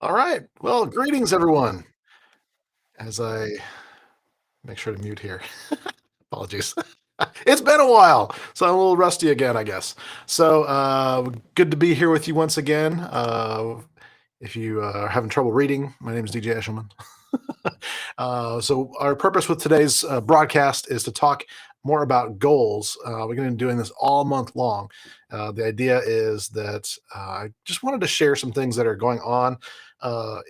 All right. Well, greetings, everyone. As I make sure to mute here. Apologies. It's been a while, so I'm a little rusty again, I guess. Good to be here with you once again. If you are having trouble reading, my name is DJ Eshelman. Our purpose with today's broadcast is to talk more about goals. We're going to be doing this all month long. The idea is that I just wanted to share some things that are going on uh,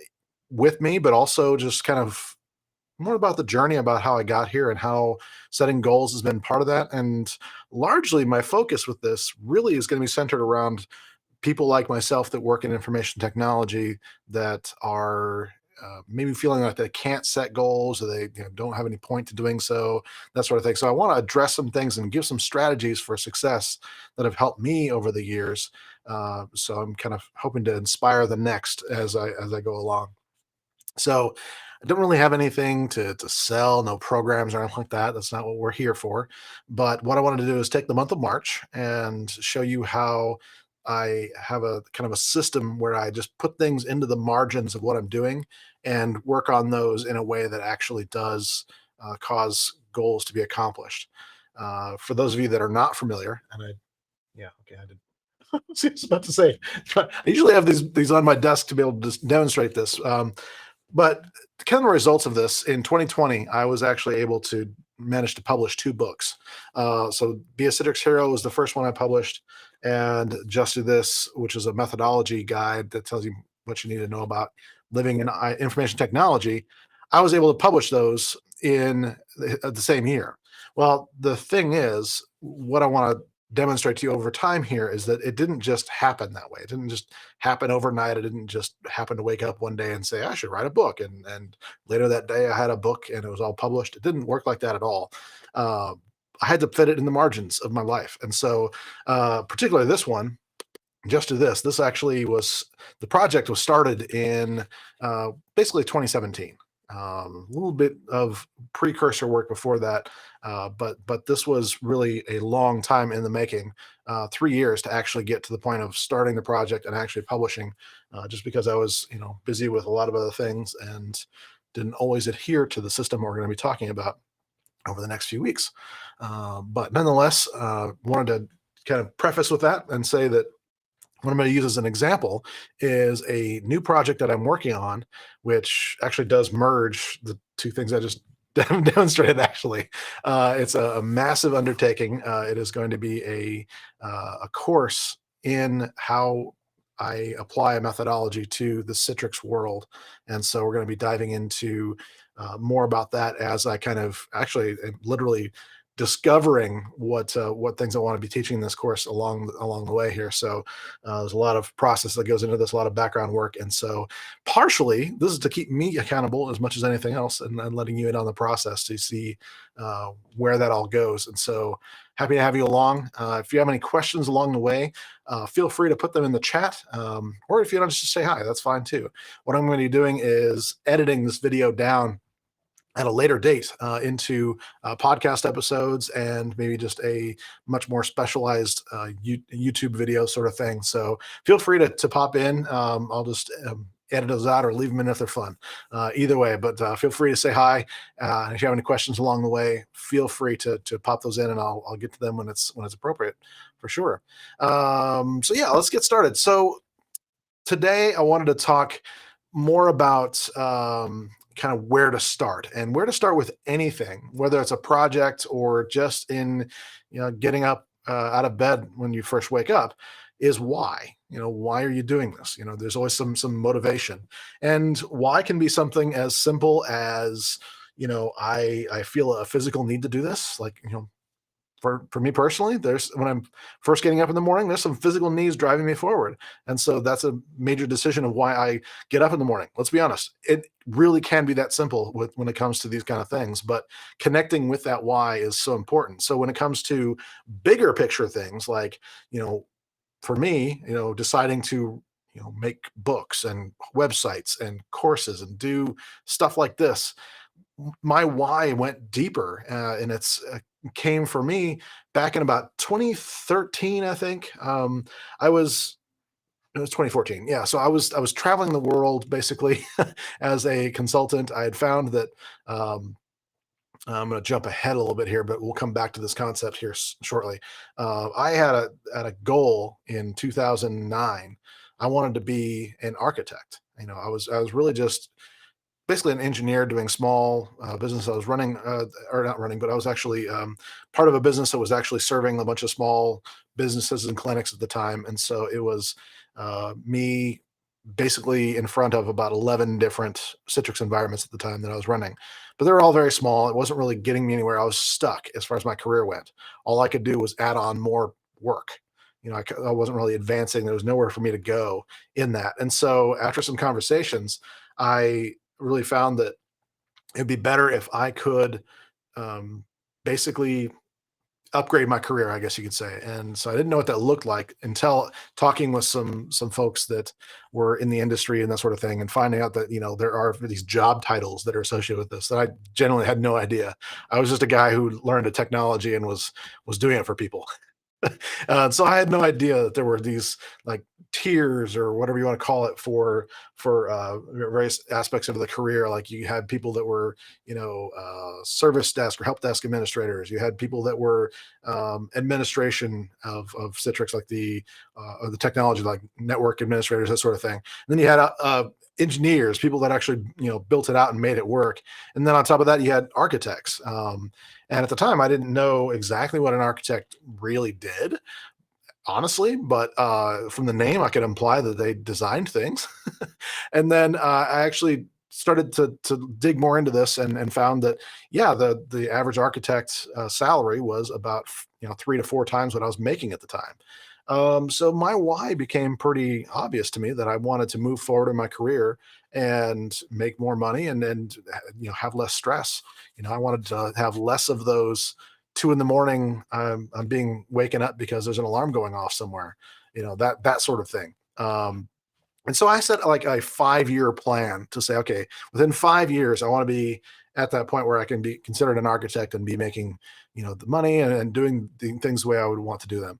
with me, but also just kind of more about the journey, about how I got here and how setting goals has been part of that. And largely, my focus with this really is going to be centered around people like myself that work in information technology that are maybe feeling like they can't set goals or they don't have any point to doing so, that sort of thing. So I want to address some things and give some strategies for success that have helped me over the years. So I'm kind of hoping to inspire the next as I go along. So I don't really have anything to sell, no programs or anything like that. That's not what we're here for. But what I wanted to do is take the month of March and show you how I have a kind of a system where I just put things into the margins of what I'm doing and work on those in a way that actually does cause goals to be accomplished. For those of you that are not familiar, and yeah, okay, I did. I was about to say, I usually have these on my desk to be able to just demonstrate this. But kind of the results of this in 2020, I was actually able to manage to publish two books. Be a Citrix Hero was the first one I published, and Just Do This, which is a methodology guide that tells you what you need to know about living in information technology. I was able to publish those in the same year. Well, the thing is, what I want to demonstrate to you over time here is that it didn't just happen that way. It didn't just happen overnight. I didn't just happen to wake up one day and say I should write a book, and later that day I had a book and it was all published. It didn't work like that at all. Uh, I had to fit it in the margins of my life, and so particularly this one, just to this. This actually was the project was started in basically 2017. A little bit of precursor work before that, but this was really a long time in the making. 3 years to actually get to the point of starting the project and actually publishing, just because I was busy with a lot of other things and didn't always adhere to the system we're going to be talking about over the next few weeks. But nonetheless, wanted to kind of preface with that and say that what I'm going to use as an example is a new project that I'm working on, which actually does merge the two things I just demonstrated. Actually, it's a massive undertaking. It is going to be a course in how I apply a methodology to the Citrix world, and so we're going to be diving into more about that as I kind of actually literally discovering what things I want to be teaching in this course along the way here. So there's a lot of process that goes into this, a lot of background work, and so partially this is to keep me accountable as much as anything else, and letting you in on the process to see where that all goes. And so happy to have you along. If you have any questions along the way, feel free to put them in the chat, or if you don't, just say hi. That's fine too. What I'm going to be doing is editing this video down at a later date into podcast episodes and maybe just a much more specialized YouTube video sort of thing. So feel free to pop in. I'll just edit those out or leave them in if they're fun. Either way, but feel free to say hi. If you have any questions along the way, feel free to pop those in, and I'll get to them when it's appropriate, for sure. So yeah, let's get started. So today I wanted to talk more about kind of where to start and where to start with anything, whether it's a project or just in getting up out of bed when you first wake up. Is why. Why are you doing this? There's always some motivation, and why can be something as simple as I feel a physical need to do this, like for me personally, there's when I'm first getting up in the morning, there's some physical needs driving me forward. And so that's a major decision of why I get up in the morning. Let's be honest. It really can be that simple when it comes to these kind of things, but connecting with that why is so important. So when it comes to bigger picture things like, for me, deciding to make books and websites and courses and do stuff like this, my why went deeper, and it's came for me back in about 2013, I think. I was It was 2014. Yeah, so I was traveling the world basically as a consultant. I had found that um, I'm going to jump ahead a little bit here, but we'll come back to this concept here shortly. I had a goal in 2009. I wanted to be an architect. I was really just basically an engineer doing small business. I was running, or not running, but I was actually part of a business that was actually serving a bunch of small businesses and clinics at the time. And so it was me basically in front of about 11 different Citrix environments at the time that I was running. But they were all very small. It wasn't really getting me anywhere. I was stuck as far as my career went. All I could do was add on more work. I wasn't really advancing. There was nowhere for me to go in that. And so after some conversations, I really found that it'd be better if I could um, basically upgrade my career, I guess you could say. And so I didn't know what that looked like until talking with some folks that were in the industry and that sort of thing, and finding out that there are these job titles that are associated with this that I generally had no idea. I was just a guy who learned a technology and was doing it for people. So I had no idea that there were these like tiers or whatever you want to call it for various aspects of the career. Like you had people that were service desk or help desk administrators. You had people that were administration of Citrix, like the technology, like network administrators, that sort of thing. And then you had engineers, people that actually built it out and made it work. And then on top of that, you had architects. And at the time, I didn't know exactly what an architect really did, honestly, but from the name, I could imply that they designed things. And then I actually started to dig more into this and found that yeah, the average architect salary was about 3 to 4 times what I was making at the time. So my why became pretty obvious to me, that I wanted to move forward in my career and make more money and have less stress. I wanted to have less of those 2 in the morning. I'm being waken up because there's an alarm going off somewhere. That sort of thing. And so I set like a 5-year plan to say, okay, within 5 years, I want to be at that point where I can be considered an architect and be making, the money and doing the things the way I would want to do them.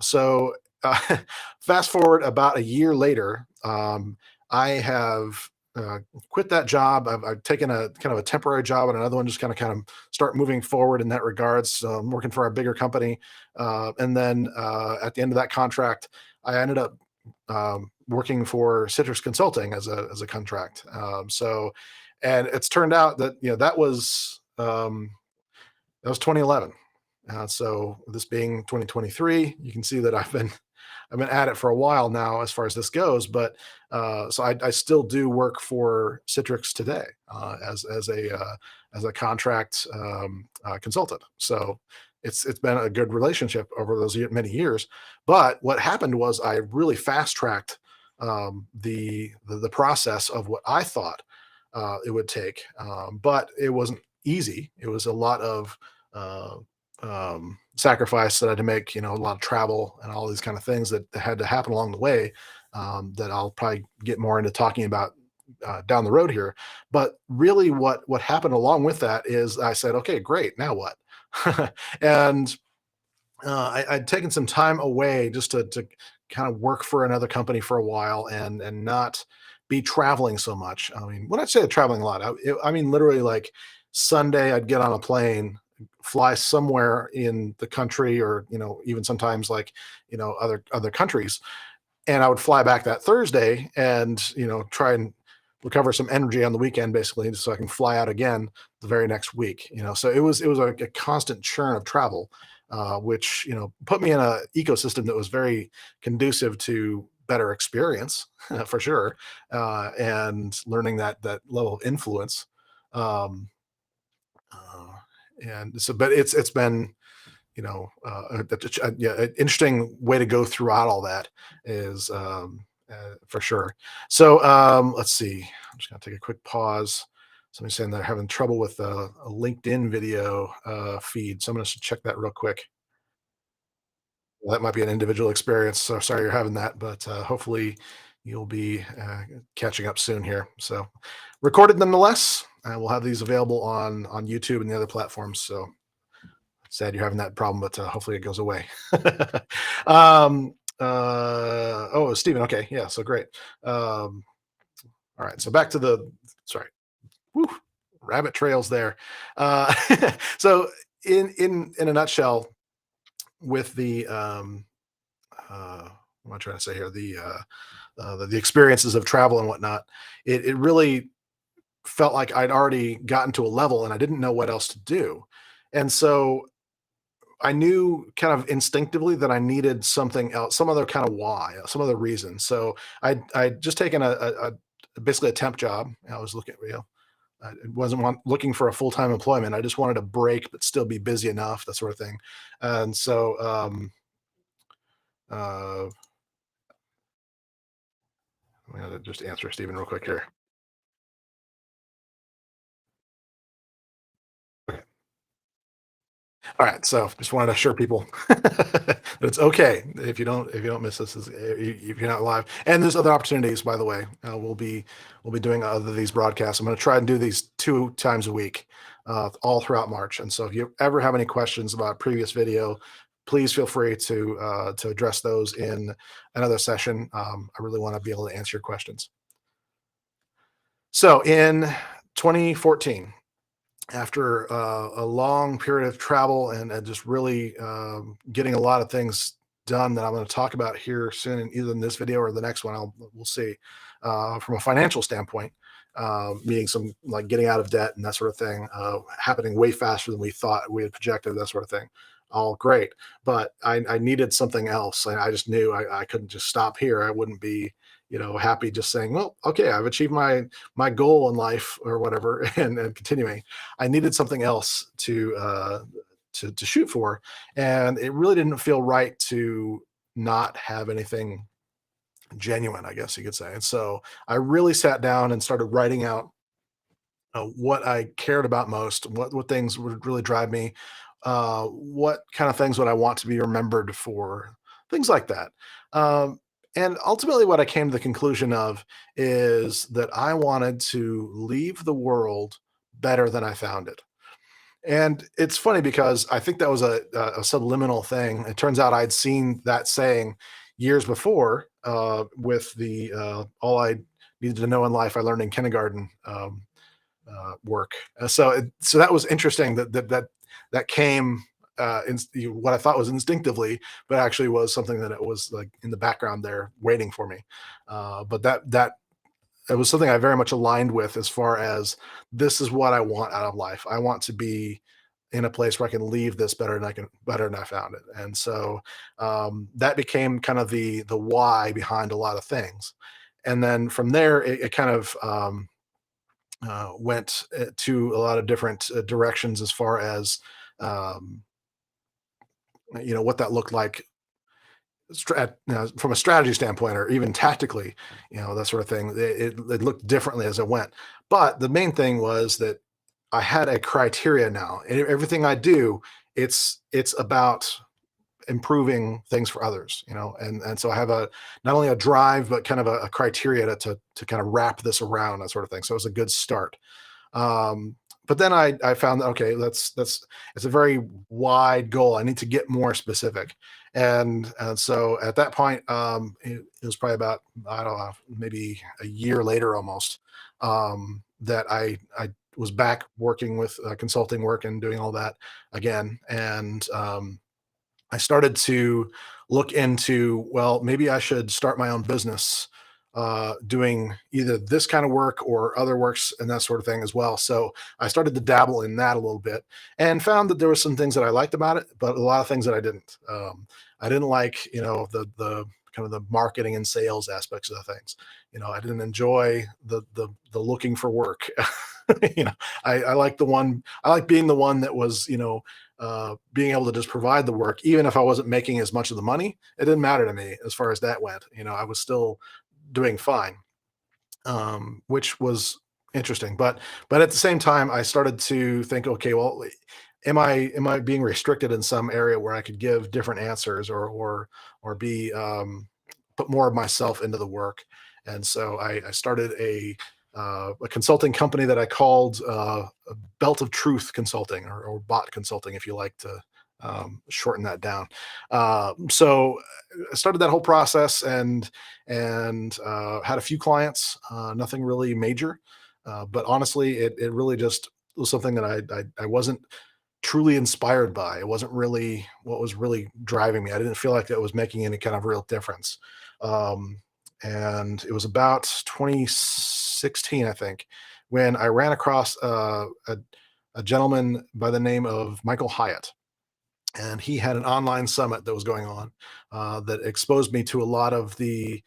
So fast forward about a year later, I have quit that job. I've taken a kind of a temporary job and another one, just kind of start moving forward in that regards. So I'm working for a bigger company, and then at the end of that contract, I ended up working for Citrix Consulting as a contract. And it's turned out that that was 2011. So this being 2023, you can see that I've been at it for a while now as far as this goes. But so I still do work for Citrix today as a contract consultant. So it's been a good relationship over those many years. But what happened was I really fast tracked the process of what I thought it would take, but it wasn't easy. It was a lot of uh, sacrifice that I had to make. A lot of travel and all these kind of things that had to happen along the way. That I'll probably get more into talking about down the road here. But really, what happened along with that is I said, okay, great, now what? And I'd taken some time away just to kind of work for another company for a while and not be traveling so much. I mean, when I say traveling a lot, I mean literally like Sunday I'd get on a plane, fly somewhere in the country, or even sometimes like other countries, and I would fly back that Thursday and try and recover some energy on the weekend, basically, so I can fly out again the very next week. So it was a constant churn of travel, which put me in a ecosystem that was very conducive to better experience for sure, and learning that level of influence. Um, uh, and so, but it's been yeah, an interesting way to go throughout all that is for sure. So let's see. I'm just gonna take a quick pause. Somebody's saying they're having trouble with a LinkedIn video feed, so I'm gonna check that real quick. Well, that might be an individual experience. So sorry you're having that, but hopefully you'll be catching up soon here. So recorded nonetheless. We'll have these available on YouTube and the other platforms. So sad you're having that problem, but hopefully it goes away. um, Oh, Stephen. Okay, yeah. So great. Um, all right. So back to the sorry. Whew, rabbit trails there. Uh, so in a nutshell, with the what am I trying to say here? The experiences of travel and whatnot, it really felt like I'd already gotten to a level and I didn't know what else to do. And so I knew kind of instinctively that I needed something else, some other kind of why, some other reason. So I'd just taken basically a temp job. I was looking, I wasn't looking for a full time employment. I just wanted a break, but still be busy enough, that sort of thing. And so, uh, I'm gonna just answer Stephen real quick here. Okay. All right, so just wanted to assure people that it's okay if you don't miss this, if you're not live. And there's other opportunities, by the way. We'll be doing other these broadcasts. I'm going to try and do these 2 times a week, all throughout March. And so if you ever have any questions about a previous video, please feel free to address those in another session. I really want to be able to answer your questions. So in 2014, after a long period of travel and just really getting a lot of things done that I'm going to talk about here soon, in either in this video or the next one, we'll see. From a financial standpoint, meaning some like getting out of debt and that sort of thing, happening way faster than we thought we had projected, that sort of thing. All great, but I needed something else, and I just knew I couldn't just stop here. I wouldn't be, happy just saying, well, okay, I've achieved my goal in life or whatever, and continuing. I needed something else to shoot for, and it really didn't feel right to not have anything genuine, I guess you could say. And so I really sat down and started writing out what I cared about most, what things would really drive me, what kind of things would I want to be remembered for, things like that. And ultimately, what I came to the conclusion of is that I wanted to leave the world better than I found it. And it's funny because I think that was a subliminal thing. It turns out I'd seen that saying years before with the all I needed to know in life I learned in kindergarten work. So that was interesting that came what I thought was instinctively, but actually was something that it was like in the background there waiting for me. But that it was something I very much aligned with as far as this is what I want out of life. I want to be in a place where I can leave this better than I found it. And so that became kind of the why behind a lot of things. And then from there, it kind of went to a lot of different directions as far as um, what that looked like from a strategy standpoint or even tactically, that sort of thing. It looked differently as it went. But the main thing was that I had a criteria now. And everything I do, it's about improving things for others, and so I have a not only a drive, but kind of a criteria to kind of wrap this around, that sort of thing. So it's a good start. Um, but then I found that okay, that's it's a very wide goal. I need to get more specific, and so at that point, it was probably about I don't know maybe a year later almost that I was back working with consulting work and doing all that again, and I started to look into, well, maybe I should start my own business doing either this kind of work or other works and that sort of thing as well. So I started to dabble in that a little bit and found that there were some things that I liked about it, but a lot of things that I didn't. I didn't like, the kind of the marketing and sales aspects of the things. I didn't enjoy the looking for work. you know, I like I like being the one that was, being able to just provide the work, even if I wasn't making as much of the money, it didn't matter to me as far as that went. I was still doing fine, which was interesting. But at the same time, I started to think, okay, well, am I being restricted in some area where I could give different answers or be put more of myself into the work? And so I started a consulting company that I called Belt of Truth Consulting or Bot Consulting, if you like to shorten that down. So I started that whole process and had a few clients, nothing really major, but honestly, it really just was something that I wasn't truly inspired by. It wasn't really what was really driving me. I didn't feel like it was making any kind of real difference. Um, and it was about 2016, I think, when I ran across a gentleman by the name of Michael Hyatt, and he had an online summit that was going on that exposed me to a lot of the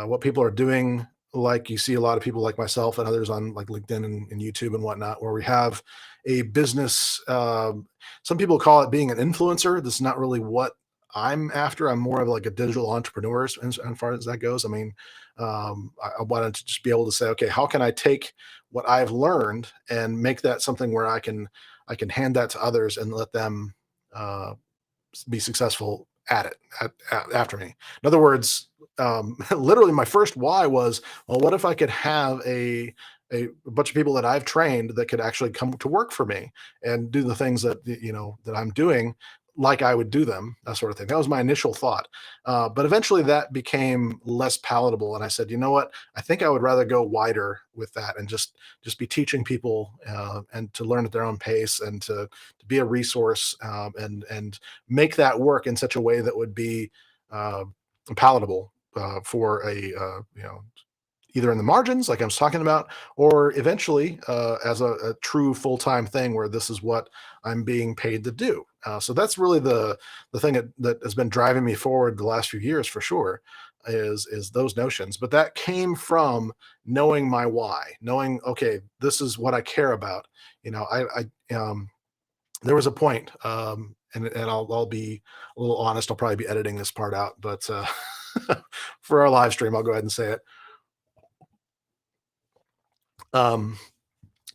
what people are doing. Like you see a lot of people like myself and others on like LinkedIn and YouTube and whatnot, where we have a business. Some people call it being an influencer. This is not really what I'm after. I'm more of like a digital entrepreneur as far as that goes. I mean, I wanted to just be able to say, okay, how can I take what I've learned and make that something where I can hand that to others and let them uh, be successful at it after me. In other words, literally my first why was, well, what if I could have a bunch of people that I've trained that could actually come to work for me and do the things that that I'm doing like I would do them, that sort of thing. That was my initial thought. But eventually that became less palatable. And I said, you know what? I think I would rather go wider with that and just be teaching people and to learn at their own pace and to be a resource and make that work in such a way that would be uh, palatable for a either in the margins, like I was talking about, or eventually as a true full time thing where this is what I'm being paid to do. So that's really the thing that has been driving me forward the last few years for sure. Is those notions, but that came from knowing my why, knowing okay, this is what I care about. I there was a point, and I'll be a little honest. I'll probably be editing this part out, but for our live stream, I'll go ahead and say it. Um,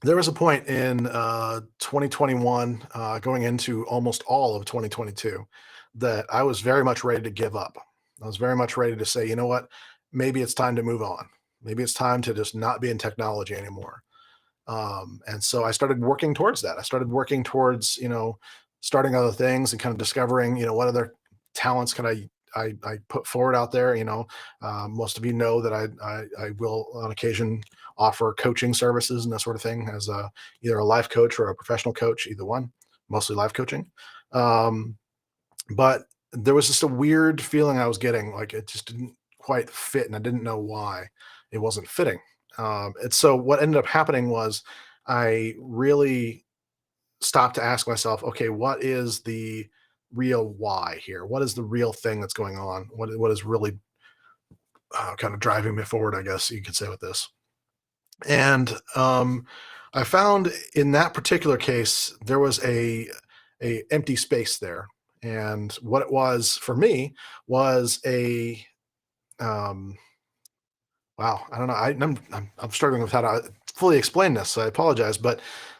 there was a point in 2021, going into almost all of 2022, that I was very much ready to give up. I was very much ready to say, you know what, maybe it's time to move on. Maybe it's time to just not be in technology anymore. And so I started working towards that. I started working towards, starting other things and kind of discovering, what other talents can I put forward out there. Most of you know that I will on occasion offer coaching services and that sort of thing as either a life coach or a professional coach, either one, mostly life coaching. Um, but there was just a weird feeling I was getting, like it just didn't quite fit, and I didn't know why it wasn't fitting. And so what ended up happening was I really stopped to ask myself, okay, what is the real why here? What is the real thing that's going on? What is really kind of driving me forward? I guess you could say with this. And I found in that particular case there was a empty space there, and what it was for me was a um, wow. I don't know. I'm struggling with how to fully explain this. So I apologize, but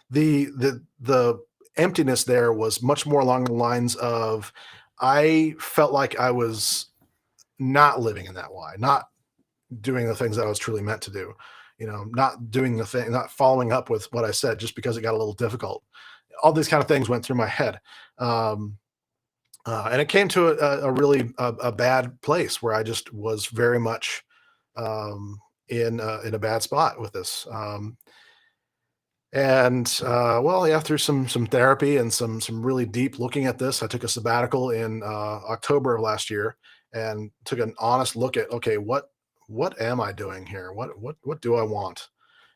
the emptiness there was much more along the lines of I felt like I was not living in that why, not doing the things that I was truly meant to do. Not doing the thing, not following up with what I said just because it got a little difficult. All these kind of things went through my head. And it came to a really a bad place where I just was very much in a bad spot with this. And well, yeah, through some therapy and some really deep looking at this, I took a sabbatical in October of last year and took an honest look at okay, what am I doing here? What do I want?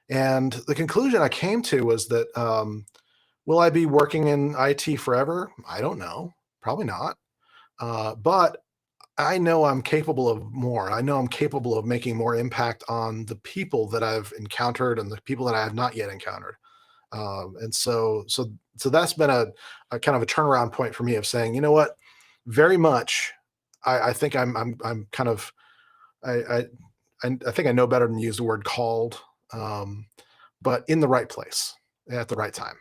And the conclusion I came to was that will I be working in IT forever? I don't know, probably not. But I know I'm capable of more. I know I'm capable of making more impact on the people that I've encountered and the people that I have not yet encountered. And so that's been a kind of a turnaround point for me of saying, you know what, very much. I think I'm kind of I, I I think I know better than to use the word called, um, but in the right place at the right time.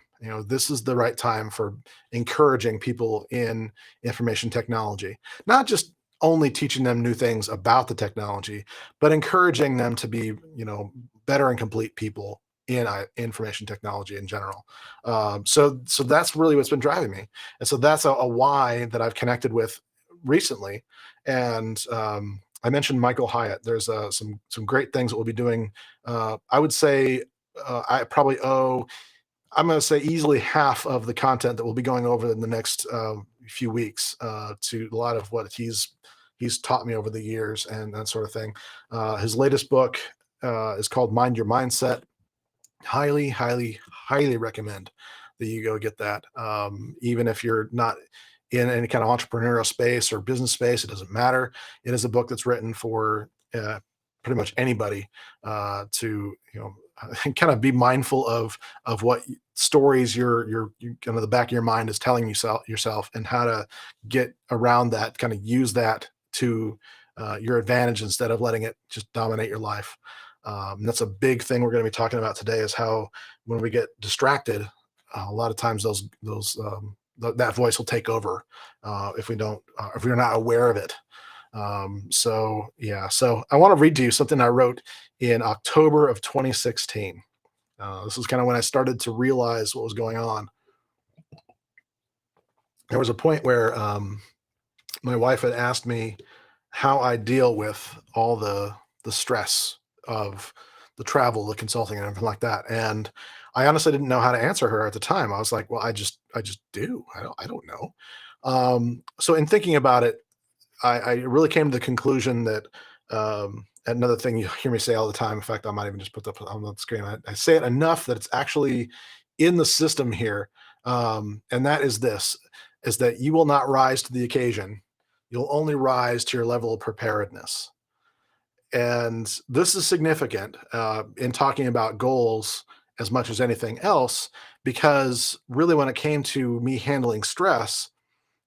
This is the right time for encouraging people in information technology, not just only teaching them new things about the technology, but encouraging them to be, better and complete people in information technology in general. So that's really what's been driving me, and so that's a why that I've connected with recently, And I mentioned Michael Hyatt. There's some great things that we'll be doing. I would say I probably owe, I'm going to say easily half of the content that we'll be going over in the next few weeks to a lot of what he's taught me over the years and that sort of thing. His latest book is called Mind Your Mindset. Highly, highly, highly recommend that you go get that. Even if you're not in any kind of entrepreneurial space or business space, it doesn't matter. It is a book that's written for pretty much anybody to kind of be mindful of what stories you kind of the back of your mind is telling yourself and how to get around that, kind of use that to your advantage instead of letting it just dominate your life. And that's a big thing we're going to be talking about today is how when we get distracted, a lot of times that voice will take over if we don't if we're not aware of it. So yeah, so I want to read to you something I wrote in October of 2016. This is kind of when I started to realize what was going on. There was a point where my wife had asked me how I deal with all the stress of the travel, the consulting, and everything like that. And I honestly didn't know how to answer her at the time. I was like, "Well, I just do. I don't know." So in thinking about it, I really came to the conclusion that another thing you hear me say all the time. In fact, I might even just put that on the screen. I say it enough that it's actually in the system here, and that is this: is that you will not rise to the occasion. You'll only rise to your level of preparedness. And this is significant in talking about goals as much as anything else, because really, when it came to me handling stress,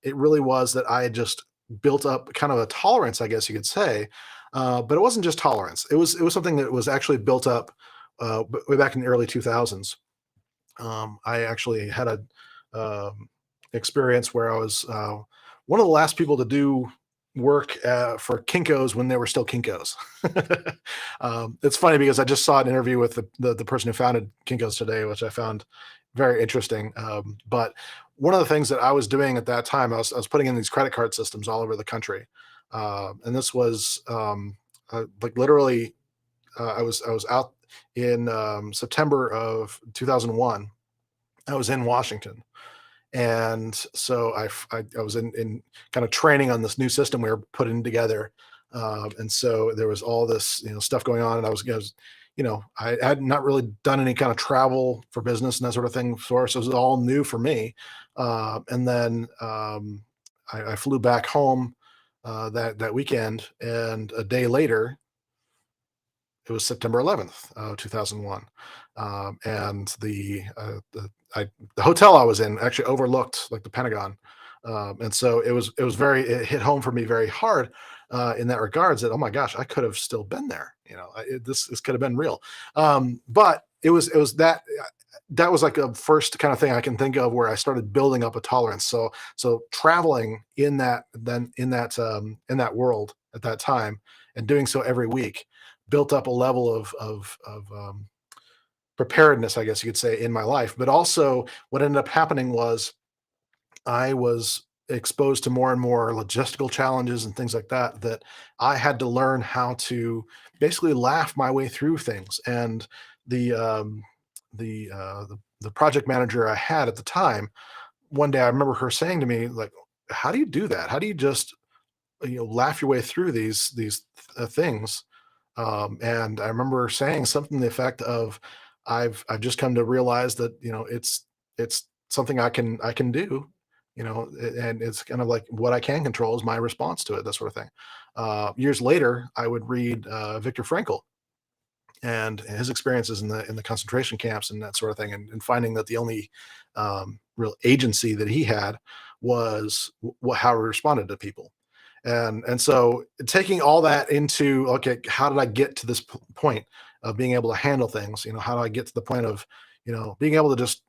it really was that I had just built up kind of a tolerance, I guess you could say. But it wasn't just tolerance; it was something that was actually built up way back in the early 2000s. I actually had a experience where I was one of the last people to do work for Kinkos when they were still Kinkos. It's funny because I just saw an interview with the person who founded Kinkos today, which I found very interesting. But one of the things that I was doing at that time, I was putting in these credit card systems all over the country, and this was like literally, I was out in September of 2001. I was in Washington, and so I was in kind of training on this new system we were putting together, and so there was all this stuff going on, and I had not really done any kind of travel for business and that sort of thing before, so it was all new for me. And then I flew back home that weekend, and a day later it was September 11th, 2001. And the hotel I was in actually overlooked like the Pentagon. And so it hit home for me very hard in that regards that, oh my gosh, I could have still been there. This could have been real. But it was that was like a first kind of thing I can think of where I started building up a tolerance. So traveling in that world at that time and doing so every week built up a level of preparedness, I guess you could say, in my life. But also, what ended up happening was I was exposed to more and more logistical challenges and things like that. That I had to learn how to basically laugh my way through things. And the um, the project manager I had at the time, one day I remember her saying to me, like, "How do you do that? How do you just laugh your way through these things?" And I remember saying something to the effect of, "I've just come to realize that it's something I can do, and it's kind of like what I can control is my response to it, that sort of thing." Years later, I would read Viktor Frankl and his experiences in the concentration camps and that sort of thing, and finding that the only real agency that he had was how he responded to people. And so taking all that into, okay, how did I get to this point of being able to handle things? How do I get to the point of being able to just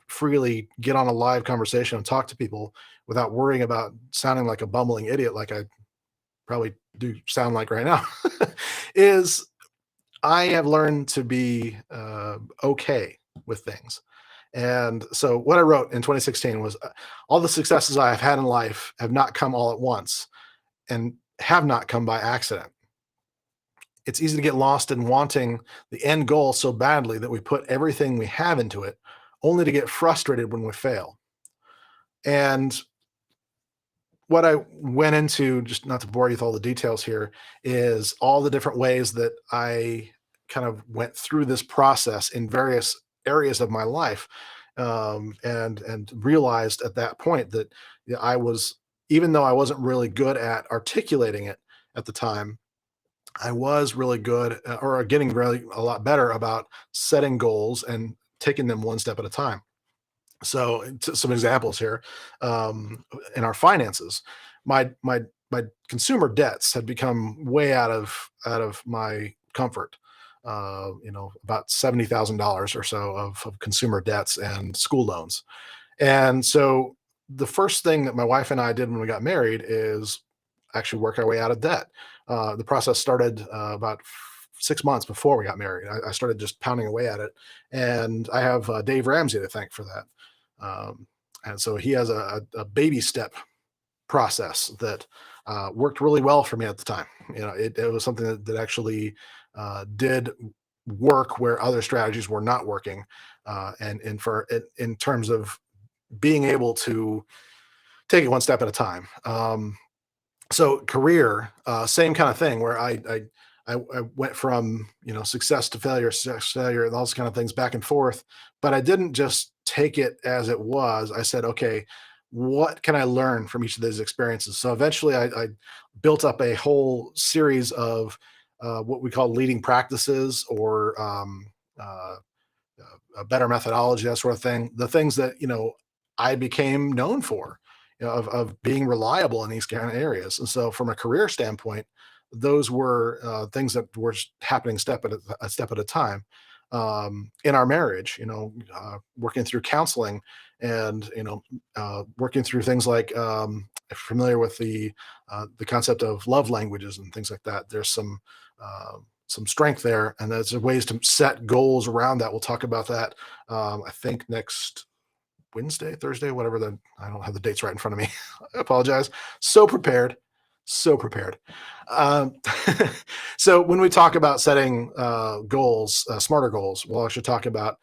freely get on a live conversation and talk to people without worrying about sounding like a bumbling idiot, like I probably do sound like right now, is I have learned to be okay with things. And so what I wrote in 2016 was, all the successes I have had in life have not come all at once. And have not come by accident. It's easy to get lost in wanting the end goal so badly that we put everything we have into it, only to get frustrated when we fail. And what I went into, just not to bore you with all the details here, is all the different ways that I kind of went through this process in various areas of my life, and realized at that point that, I was, even though I wasn't really good at articulating it at the time, I was really good, or getting really a lot better about setting goals and taking them one step at a time. So, some examples here, um, in our finances, my consumer debts had become way out of my comfort. About $70,000 or so of consumer debts and school loans. And so, the first thing that my wife and I did when we got married is actually work our way out of debt. The process started about 6 months before we got married. I started just pounding away at it, and I have Dave Ramsey to thank for that. And so he has a baby step process that worked really well for me at the time. It was something that actually did work where other strategies were not working, and for it in terms of being able to take it one step at a time. So career, same kind of thing where I went from, success to failure, and all those kind of things back and forth. But I didn't just take it as it was. I said, okay, what can I learn from each of these experiences? So eventually, I built up a whole series of what we call leading practices, or uh, a better methodology, that sort of thing. The things that I became known for, of being reliable in these kind of areas. And so, from a career standpoint, those were things that were happening a step at a time. In our marriage, working through counseling, and working through things like, if you're familiar with the concept of love languages and things like that. There's some strength there, and there's ways to set goals around that. We'll talk about that. I think next Wednesday, Thursday, whatever. I don't have the dates right in front of me. I apologize. So prepared, so prepared. Um, so when we talk about setting goals, smarter goals, we'll actually talk about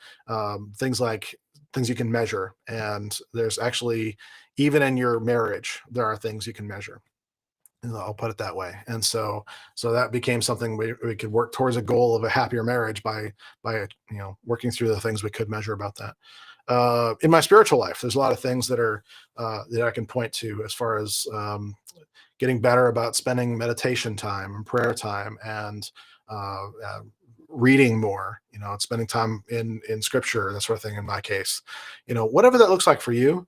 things like things you can measure. And there's actually, even in your marriage, there are things you can measure. And I'll put it that way. And so that became something we could work towards a goal of a happier marriage by working through the things we could measure about that. In my spiritual life, there's a lot of things that I can point to as far as getting better about spending meditation time and prayer time, and reading more, and spending time in scripture, that sort of thing. In my case, whatever that looks like for you,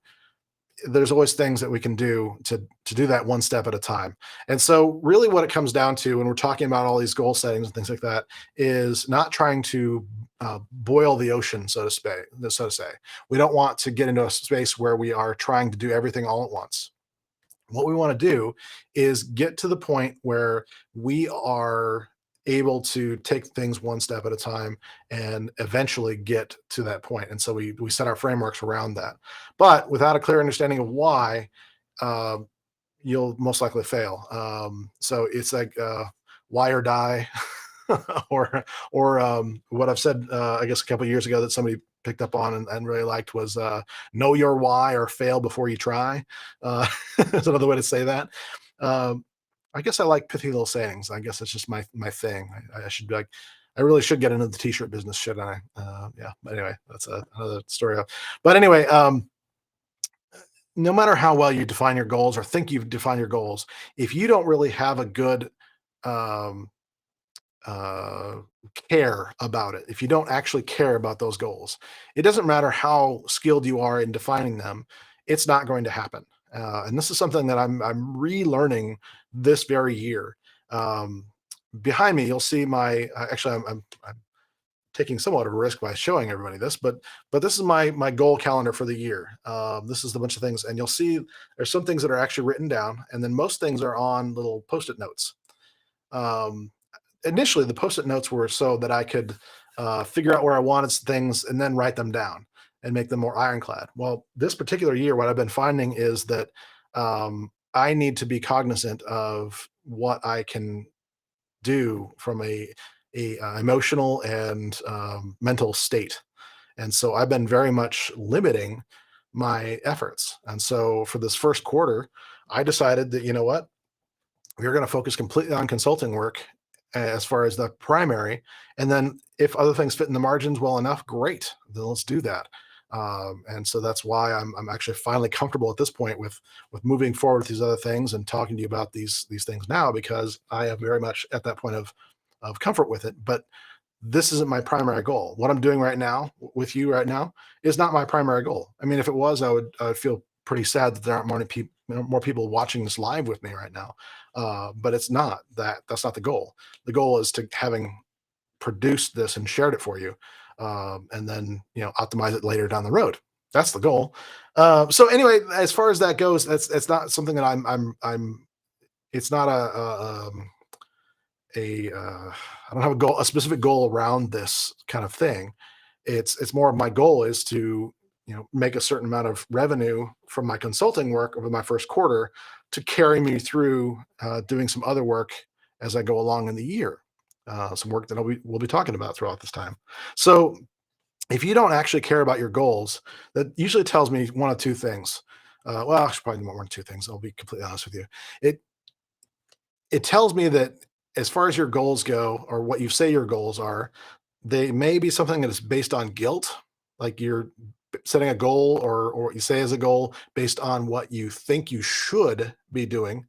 there's always things that we can do to do that one step at a time. And so, really, what it comes down to when we're talking about all these goal settings and things like that is not trying to boil the ocean, so to say. We don't want to get into a space where we are trying to do everything all at once. What we want to do is get to the point where we are able to take things one step at a time and eventually get to that point. And so we set our frameworks around that. But without a clear understanding of why, uh, you'll most likely fail. So it's like, why or die, or what I've said, I guess a couple of years ago, that somebody picked up on and really liked was, know your why or fail before you try. Uh, That's another way to say that. Um, I guess I like pithy little sayings. I guess it's just my thing. I should be like, I really should get into the t-shirt business, shouldn't I? Yeah. But anyway, that's another story. But anyway, no matter how well you define your goals or think you've defined your goals, if you don't really have a good um, uh, care about it, if you don't actually care about those goals, it doesn't matter how skilled you are in defining them, it's not going to happen. And this is something that I'm relearning this very year. Um, Behind me, you'll see my, actually, I'm taking somewhat of a risk by showing everybody this, but this is my goal calendar for the year. This is the bunch of things, and you'll see there's some things that are actually written down, and then most things are on little post-it notes. Um, Initially, the post-it notes were so that I could figure out where I wanted things and then write them down and make them more ironclad. Well, this particular year, what I've been finding is that I need to be cognizant of what I can do from a emotional and mental state. And so I've been very much limiting my efforts. And so for this first quarter, I decided that, you know what, we're going to focus completely on consulting work as far as the primary. And then if other things fit in the margins well enough, great, then let's do that. And so that's why I'm actually finally comfortable at this point with moving forward with these other things and talking to you about these things now, because I am very much at that point of comfort with it. But this isn't my primary goal. What I'm doing right now with you right now is not my primary goal. I mean, if it was, I would feel pretty sad that there aren't more people watching this live with me right now. But it's not that. That's not the goal. The goal is to having produced this and shared it for you, and then optimize it later down the road. That's the goal. So anyway, as far as that goes, it's not something that I'm. It's not I don't have a specific goal around this kind of thing. It's more of my goal is to make a certain amount of revenue from my consulting work over my first quarter to carry me through doing some other work as I go along in the year. Some work that we'll be talking about throughout this time. So if you don't actually care about your goals, that usually tells me one of two things. Well, I should probably more than two things. I'll be completely honest with you. It it tells me that as far as your goals go, or what you say your goals are, they may be something that is based on guilt, like you're setting a goal or what you say is a goal based on what you think you should be doing.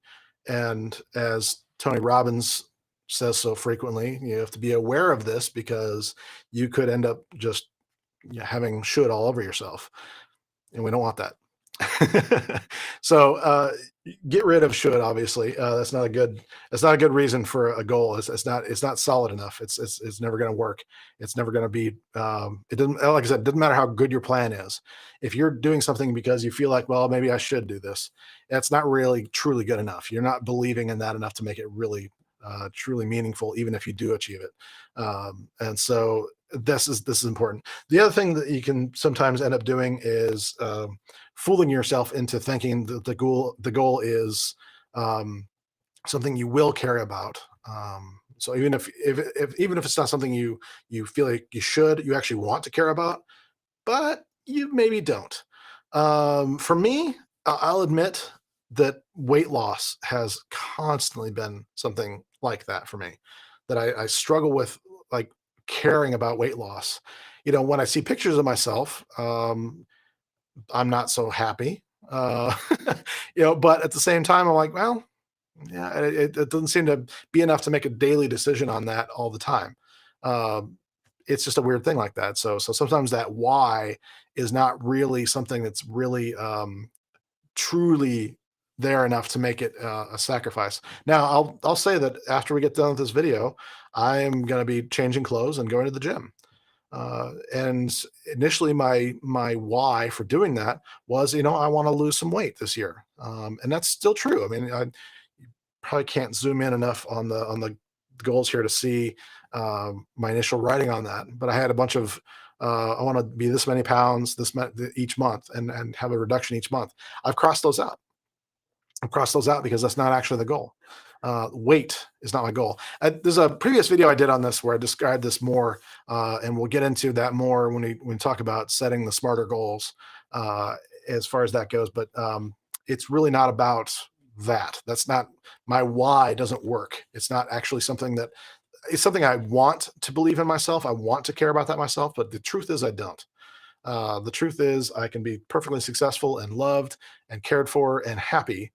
And as Tony Robbins says so frequently, you have to be aware of this because you could end up just having should all over yourself, and we don't want that. So get rid of should. Obviously, that's not a good reason for a goal. It's not solid enough. It's never going to work. It's never going to be. It doesn't, like I said, it doesn't matter how good your plan is. If you're doing something because you feel like, well, maybe I should do this, that's not really truly good enough. You're not believing in that enough to make it really truly meaningful, even if you do achieve it. And so this is important. The other thing that you can sometimes end up doing is fooling yourself into thinking that the goal is something you will care about. So even if it's not something you feel like you actually want to care about, but you maybe don't. For me, I'll admit that weight loss has constantly been something like that for me. That I struggle with, like, caring about weight loss. When I see pictures of myself, I'm not so happy. Uh, but at the same time, I'm like, well, yeah, it doesn't seem to be enough to make a daily decision on that all the time. Um, it's just a weird thing like that. So sometimes that why is not really something that's really truly there enough to make it a sacrifice. Now, I'll say that after we get done with this video, I am going to be changing clothes and going to the gym. And initially, my why for doing that was, I want to lose some weight this year, and that's still true. I mean, I probably can't zoom in enough on the goals here to see my initial writing on that. But I had a bunch of I want to be this many pounds each month and have a reduction each month. I've crossed those out. I've crossed those out because that's not actually the goal. Weight is not my goal. There's a previous video I did on this where I described this more, and we'll get into that more when we talk about setting the smarter goals as far as that goes. But it's really not about that. That's not my why. Doesn't work. It's not actually something that it's something I want to believe in myself. I want to care about that myself, but the truth is I don't. The truth is I can be perfectly successful and loved and cared for and happy,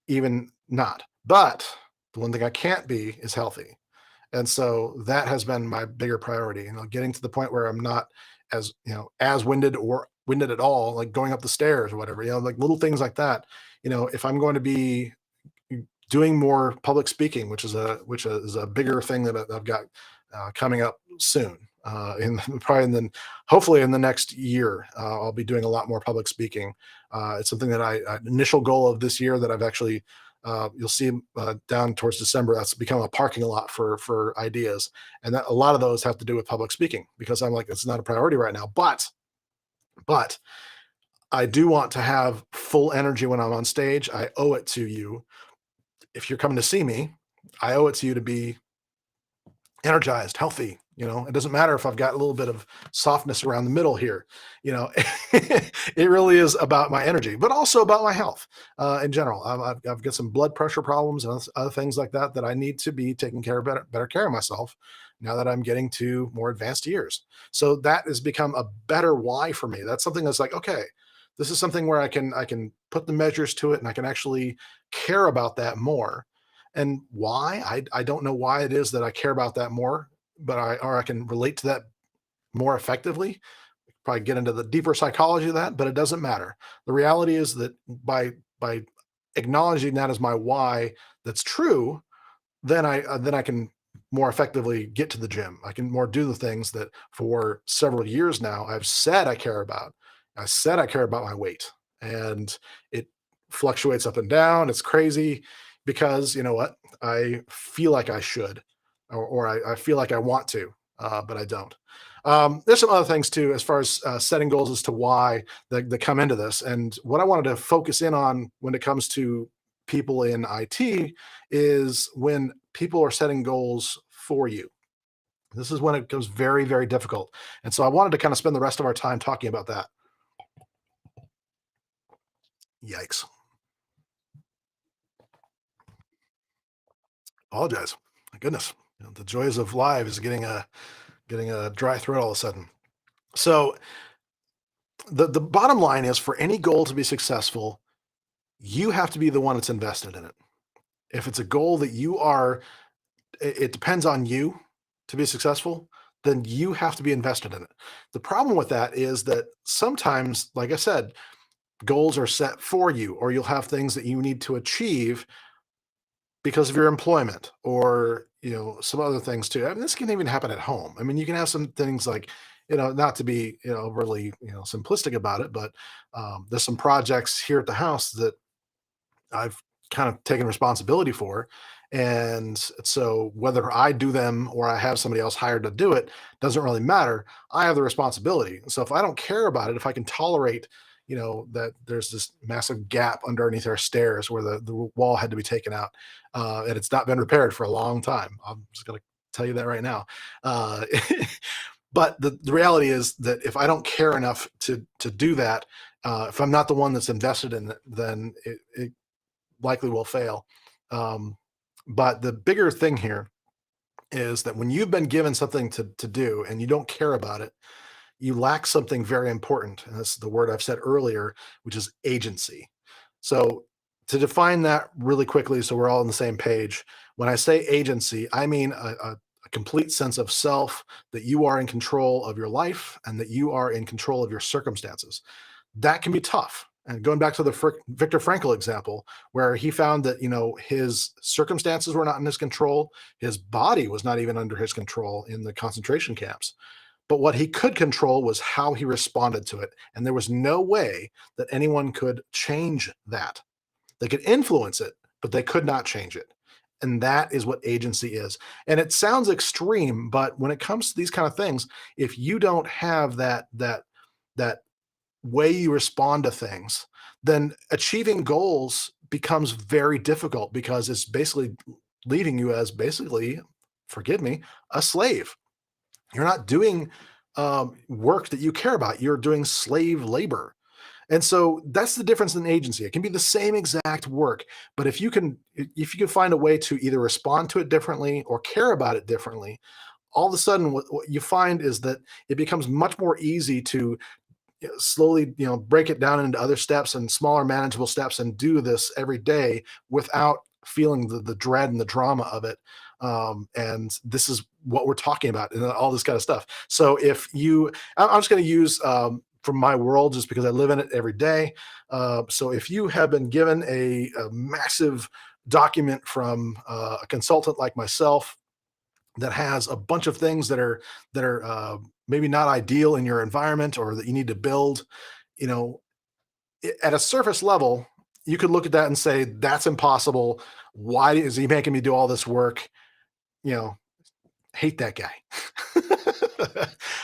even not. But the one thing I can't be is healthy. And so that has been my bigger priority, getting to the point where I'm not as winded or winded at all, like going up the stairs or whatever, like little things like that. If I'm going to be doing more public speaking, which is a bigger thing that I've got coming up soon. In probably in the hopefully in the next year, I'll be doing a lot more public speaking. It's something that initial goal of this year that I've actually you'll see down towards December. That's become a parking lot for ideas, and that a lot of those have to do with public speaking because I'm like it's not a priority right now. But I do want to have full energy when I'm on stage. I owe it to you if you're coming to see me, I owe it to you to be energized, healthy. It doesn't matter if I've got a little bit of softness around the middle here. It really is about my energy, but also about my health in general. I've got some blood pressure problems and other things like that that I need to be taking care of, better care of myself now that I'm getting to more advanced years. So that has become a better why for me. That's something that's like, okay, this is something where I can put the measures to it and I can actually care about that more. And why? I don't know why it is that I care about that more, but I can relate to that more effectively. Probably get into the deeper psychology of that, but it doesn't matter. The reality is that by acknowledging that as my why, that's true, then I can more effectively get to the gym. I can more do the things that for several years now I've said I care about. I said I care about my weight, and it fluctuates up and down. It's crazy because you know what? I feel like I should, or I feel like I want to, but I don't. There's some other things too, as far as setting goals as to why that come into this. And what I wanted to focus in on when it comes to people in IT is when people are setting goals for you. This is when it becomes very, very difficult. And so I wanted to kind of spend the rest of our time talking about that. Yikes. Apologize. My goodness. The joys of live is getting a dry throat all of a sudden. So the bottom line is for any goal to be successful, you have to be the one that's invested in it. If it's a goal that you are it depends on you to be successful, then you have to be invested in it. The problem with that is that sometimes, like I said, goals are set for you, or you'll have things that you need to achieve because of your employment or some other things too. I mean, this can even happen at home. I mean, you can have some things like not to be really simplistic about it, but there's some projects here at the house that I've kind of taken responsibility for. And so whether I do them or I have somebody else hired to do it doesn't really matter. I have the responsibility. So if I don't care about it, if I can tolerate, that there's this massive gap underneath our stairs where the wall had to be taken out, and it's not been repaired for a long time. I'm just going to tell you that right now. Uh, but the reality is that if I don't care enough to do that, if I'm not the one that's invested in it, then it likely will fail. Um, but the bigger thing here is that when you've been given something to do and you don't care about it, you lack something very important. And this is the word I've said earlier, which is agency. So to define that really quickly, so we're all on the same page, when I say agency, I mean a complete sense of self, that you are in control of your life and that you are in control of your circumstances. That can be tough. And going back to the Viktor Frankl example, where he found that his circumstances were not in his control, his body was not even under his control in the concentration camps. But what he could control was how he responded to it, and there was no way that anyone could change that. They could influence it, but they could not change it. And that is what agency is. And it sounds extreme, but when it comes to these kind of things, if you don't have that way you respond to things, then achieving goals becomes very difficult because it's basically leaving you as basically, forgive me, a slave. You're not doing work that you care about. You're doing slave labor. And so that's the difference in agency. It can be the same exact work, but if you can find a way to either respond to it differently or care about it differently, all of a sudden what you find is that it becomes much more easy to slowly break it down into other steps and smaller manageable steps and do this every day without feeling the dread and the drama of it. And this is what we're talking about and all this kind of stuff. So if I'm just going to use from my world just because I live in it every day. So if you have been given a massive document from a consultant like myself that has a bunch of things that are maybe not ideal in your environment or that you need to build, you know, at a surface level, you could look at that and say, that's impossible. Why is he making me do all this work? You know, Hate that guy.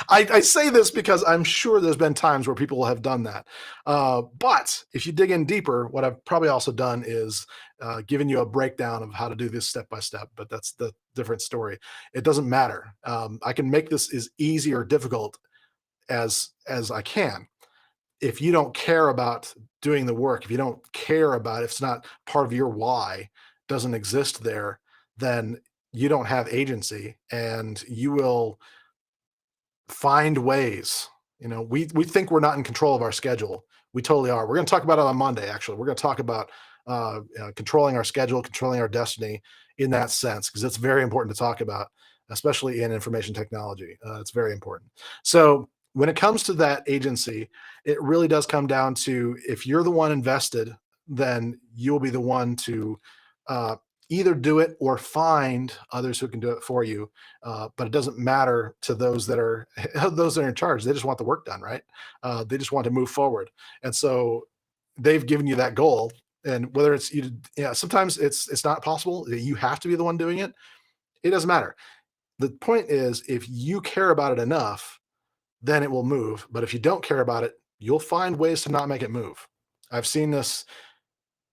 I say this because I'm sure there's been times where people have done that. But if you dig in deeper, what I've probably also done is given you a breakdown of how to do this step by step. But that's the different story. It doesn't matter. I can make this as easy or difficult as I can. If you don't care about doing the work, if you don't care about, if it's not part of your why, doesn't exist there, then you don't have agency, and you will find ways. We think we're not in control of our schedule. We totally are. We're going to talk about it on Monday. Actually, we're going to talk about controlling our schedule, controlling our destiny in that sense, because it's very important to talk about, especially in information technology. It's very important. So when it comes to that agency, it really does come down to, if you're the one invested, then you'll be the one to uh, either do it or find others who can do it for you. But it doesn't matter to those that are those that are in charge. They just want the work done, right? They just want to move forward, and so they've given you that goal. And whether it's you, yeah, sometimes it's not possible that you have to be the one doing it. It doesn't matter. The point is, if you care about it enough, then it will move. But if you don't care about it, you'll find ways to not make it move. I've seen this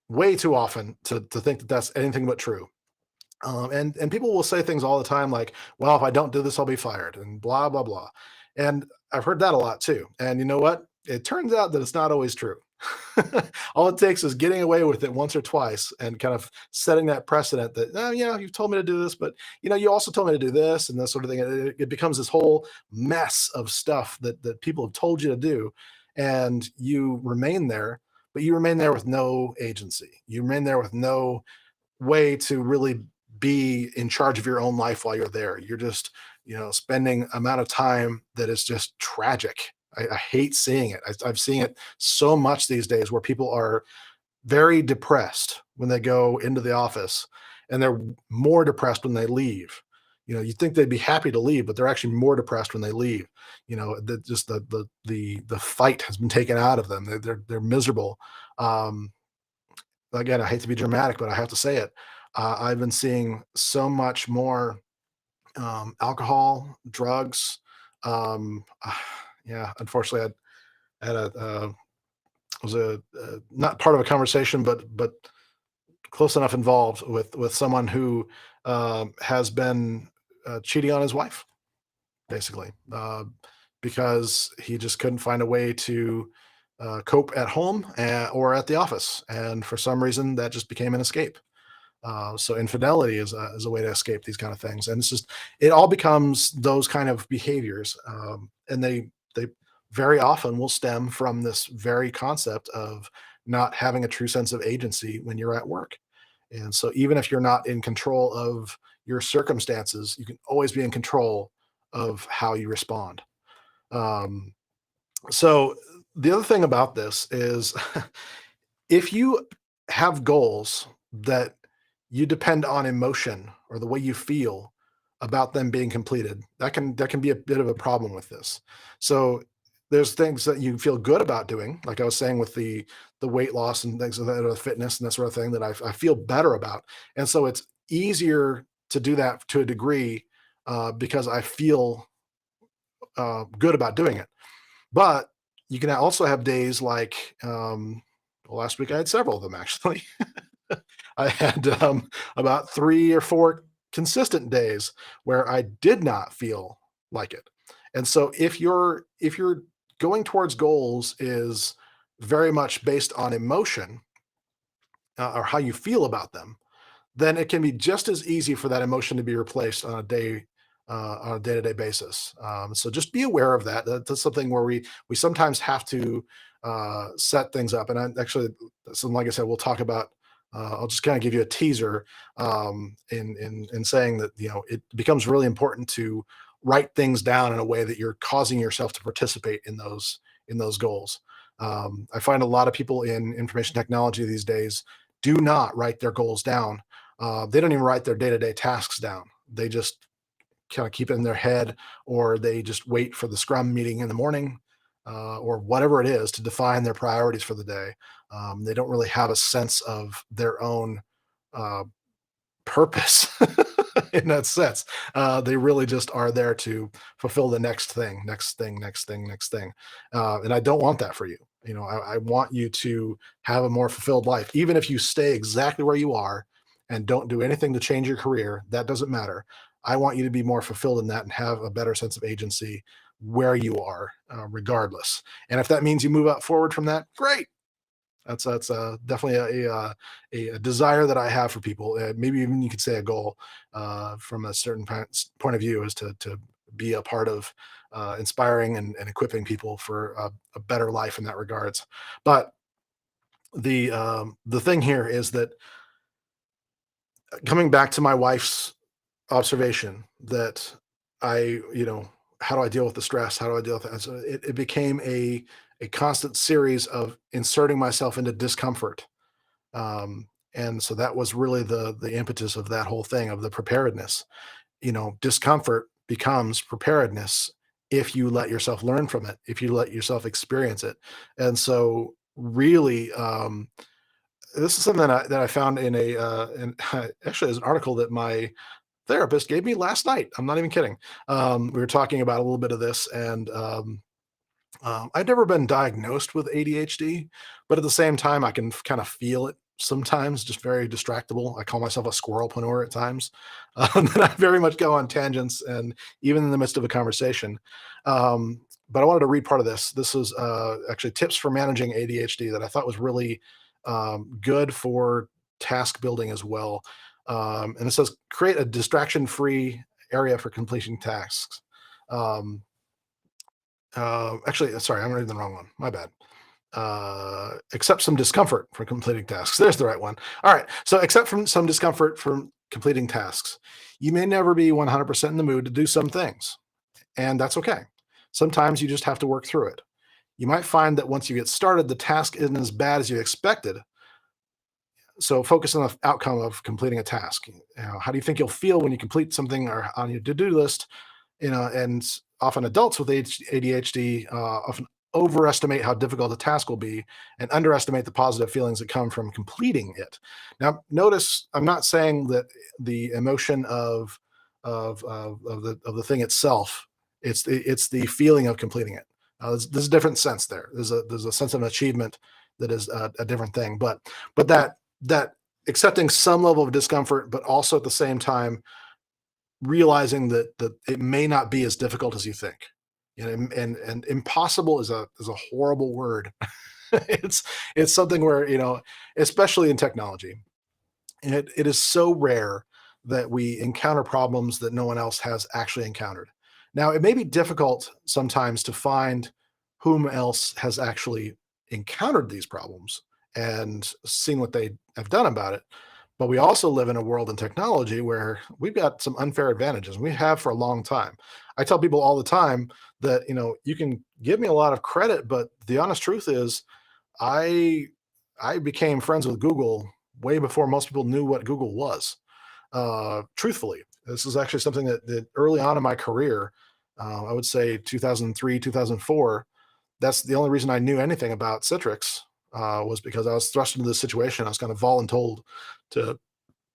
way too often to think that that's anything but true. And people will say things all the time like, "Well, if I don't do this, I'll be fired," and blah blah blah. And I've heard that a lot too. And you know what? It turns out that it's not always true. All it takes is getting away with it once or twice and kind of setting that precedent that, oh, yeah, you've told me to do this, but you also told me to do this and this sort of thing. It becomes this whole mess of stuff that people have told you to do, and you remain there, but you remain there with no agency. You remain there with no way to really be in charge of your own life while you're there. You're just, spending amount of time that is just tragic. I hate seeing it. I've seen it so much these days where people are very depressed when they go into the office, and they're more depressed when they leave. You'd think they'd be happy to leave, but they're actually more depressed when they leave. Just the fight has been taken out of them. They're miserable. Um, Again, I hate to be dramatic, but I have to say it. I've been seeing so much more alcohol, drugs. Yeah, unfortunately, I had was not part of a conversation, but close enough involved with someone who has been cheating on his wife, basically, because he just couldn't find a way to cope at home or at the office, and for some reason that just became an escape. So infidelity is a way to escape these kind of things, and it all becomes those kind of behaviors, and they very often will stem from this very concept of not having a true sense of agency when you're at work. And so even if you're not in control of your circumstances, you can always be in control of how you respond. Um, so the other thing about this is if you have goals that you depend on emotion or the way you feel about them being completed, that can be a bit of a problem with this. So there's things that you feel good about doing, like I was saying with the weight loss and things like that, or the fitness and that sort of thing that I feel better about, and so it's easier to do that to a degree because I feel good about doing it. But you can also have days like, well, last week I had several of them actually. I had about 3 or 4 consistent days where I did not feel like it. And so if you're going towards goals is very much based on emotion, or how you feel about them, then it can be just as easy for that emotion to be replaced on a day-to-day basis. So just be aware of that. That's something where we sometimes have to set things up. And actually, so like I said, we'll talk about. I'll just kind of give you a teaser in saying that it becomes really important to write things down in a way that you're causing yourself to participate in those goals. I find a lot of people in information technology these days do not write their goals down. They don't even write their day-to-day tasks down. They just kind of keep it in their head, or they just wait for the scrum meeting in the morning, or whatever it is to define their priorities for the day. They don't really have a sense of their own uh, purpose in that sense. They really just are there to fulfill the next thing, next thing, next thing, next thing. And I don't want that for you. I want you to have a more fulfilled life, even if you stay exactly where you are and don't do anything to change your career. That doesn't matter. I want you to be more fulfilled in that and have a better sense of agency where you are, regardless. And if that means you move out forward from that, great. That's definitely a desire that I have for people. Maybe even you could say a goal, from a certain point of view, is to be a part of inspiring and equipping people for a better life in that regards. But the thing here is that, coming back to my wife's observation, that how do I deal with the stress? How do I deal with that? So it became a constant series of inserting myself into discomfort. And so that was really the impetus of that whole thing, of the preparedness. Discomfort becomes preparedness if you let yourself learn from it, if you let yourself experience it. And so, really, this is something that I found in actually, is an article that my therapist gave me last night. I'm not even kidding. We were talking about a little bit of this, and I've never been diagnosed with ADHD, but at the same time, I can kind of feel it sometimes, just very distractible. I call myself a squirrelpreneur at times. That I very much go on tangents, and even in the midst of a conversation. But I wanted to read part of this. This is actually tips for managing ADHD that I thought was really good for task building as well. And it says, create a distraction free area for completing tasks. Um, Actually, sorry, I'm reading the wrong one. My bad. Accept some discomfort for completing tasks. There's the right one. All right. So, accept from some discomfort from completing tasks. You may never be 100% in the mood to do some things, and that's okay. Sometimes you just have to work through it. You might find that once you get started, the task isn't as bad as you expected. So, focus on the outcome of completing a task. How do you think you'll feel when you complete something or on your to-do list? And often adults with ADHD often overestimate how difficult a task will be and underestimate the positive feelings that come from completing it. Now, notice I'm not saying that the emotion of the thing itself. It's the feeling of completing it. There's a different sense there. There's a sense of achievement that is a different thing. But that accepting some level of discomfort, but also at the same time realizing that it may not be as difficult as you think. And impossible is a horrible word. it's it's something where, especially in technology, it is so rare that we encounter problems that no one else has actually encountered. Now, it may be difficult sometimes to find whom else has actually encountered these problems and seen what they have done about it. But we also live in a world in technology where we've got some unfair advantages. We have for a long time. I tell people all the time that, you can give me a lot of credit, but the honest truth is, I I became friends with Google way before most people knew what Google was. Truthfully, this is actually something that early on in my career, I would say 2003, 2004, that's the only reason I knew anything about Citrix, was because I was thrust into this situation. I was kind of voluntold to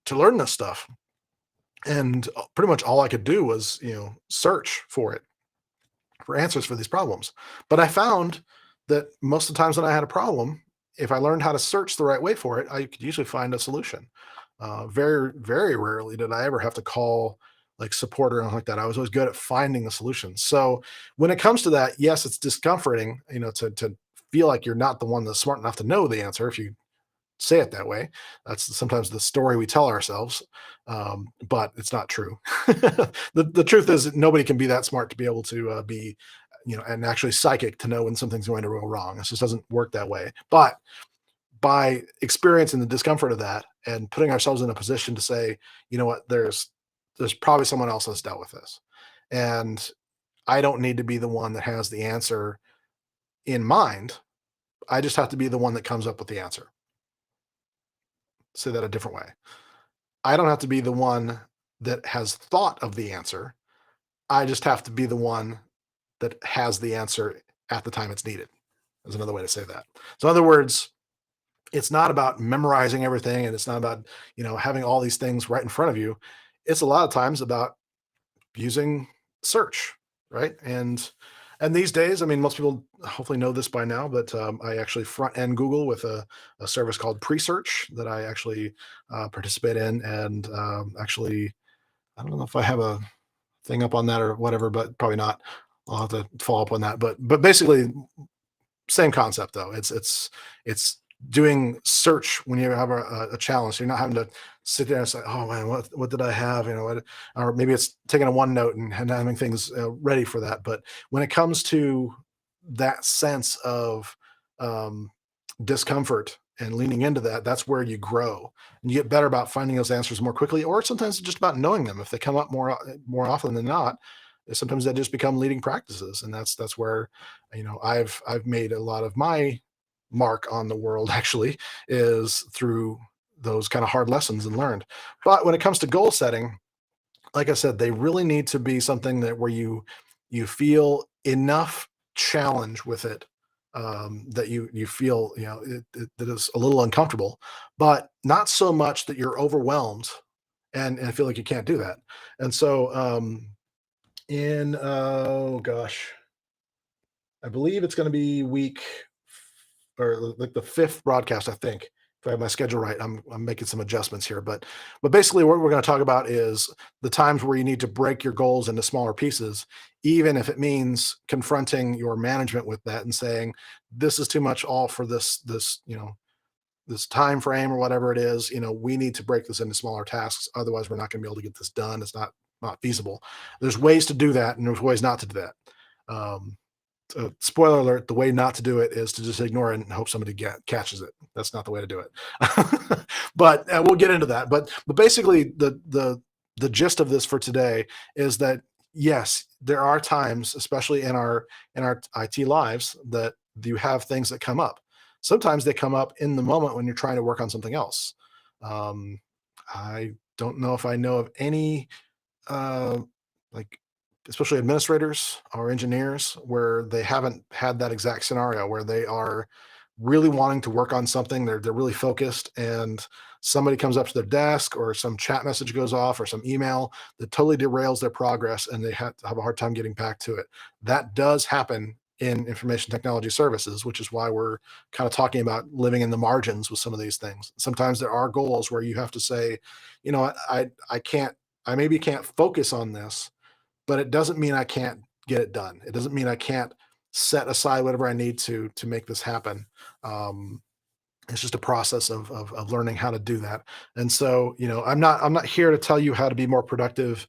to learn this stuff, and pretty much all I could do was, search for it, for answers for these problems. But I found that most of the times when I had a problem, if I learned how to search the right way for it, I could usually find a solution. Very, very rarely did I ever have to call like support or anything like that. I was always good at finding the solution. So when it comes to that, yes, it's discomforting, to feel like you're not the one that's smart enough to know the answer if you say it that way. That's sometimes the story we tell ourselves, but it's not true. The truth is that nobody can be that smart to be able to be, and actually psychic to know when something's going to go wrong. It just doesn't work that way. But by experiencing the discomfort of that and putting ourselves in a position to say, you know what, there's probably someone else that's dealt with this, and I don't need to be the one that has the answer in mind. I just have to be the one that comes up with the answer. Say that a different way. I don't have to be the one that has thought of the answer. I just have to be the one that has the answer at the time it's needed. Is another way to say that. So, in other words, it's not about memorizing everything, and it's not about, having all these things right in front of you. it's a lot of times about using search, right? And these days, I mean, most people hopefully know this by now, but I actually front end Google with a service called Presearch that I actually participate in, and actually, I don't know if I have a thing up on that or whatever, but probably not. I'll have to follow up on that. But basically, same concept though. It's doing search when you have a challenge. So you're not having to sit there and say, "Oh man, what did I have?" Or maybe it's taking a OneNote and having things ready for that. But when it comes to that sense of um, discomfort and leaning into that, that's where you grow and you get better about finding those answers more quickly, or sometimes it's just about knowing them. If they come up more often than not, sometimes they just become leading practices, and that's where I've made a lot of my mark on the world actually is through those kind of hard lessons and learned. But when it comes to goal setting, like I said, they really need to be something that where you feel enough challenge with it, that you feel that is a little uncomfortable, but not so much that you're overwhelmed and feel like you can't do that. And so in oh gosh, I believe it's going to be week or like the fifth broadcast, I think. If I have my schedule right, I'm making some adjustments here, but basically, what we're going to talk about is the times where you need to break your goals into smaller pieces, even if it means confronting your management with that and saying, "This is too much all for this time frame or whatever it is. We need to break this into smaller tasks. Otherwise, we're not going to be able to get this done. It's not feasible." There's ways to do that, and there's ways not to do that. Um, spoiler alert, the way not to do it is to just ignore it and hope somebody catches it. That's not the way to do it. But we'll get into that. But basically, the gist of this for today is that yes, there are times, especially in our IT lives, that you have things that come up. Sometimes they come up in the moment when you're trying to work on something else. um, I don't know if I know of any uh, like especially administrators or engineers where they haven't had that exact scenario where they are really wanting to work on something. They're really focused, and somebody comes up to their desk or some chat message goes off or some email that totally derails their progress, and they have a hard time getting back to it. That does happen in information technology services, which is why we're kind of talking about living in the margins with some of these things. Sometimes there are goals where you have to say, I can't, I maybe can't focus on this, but it doesn't mean I can't get it done. It doesn't mean I can't set aside whatever I need to make this happen. Um, it's just a process of learning how to do that. And so, I'm not here to tell you how to be more productive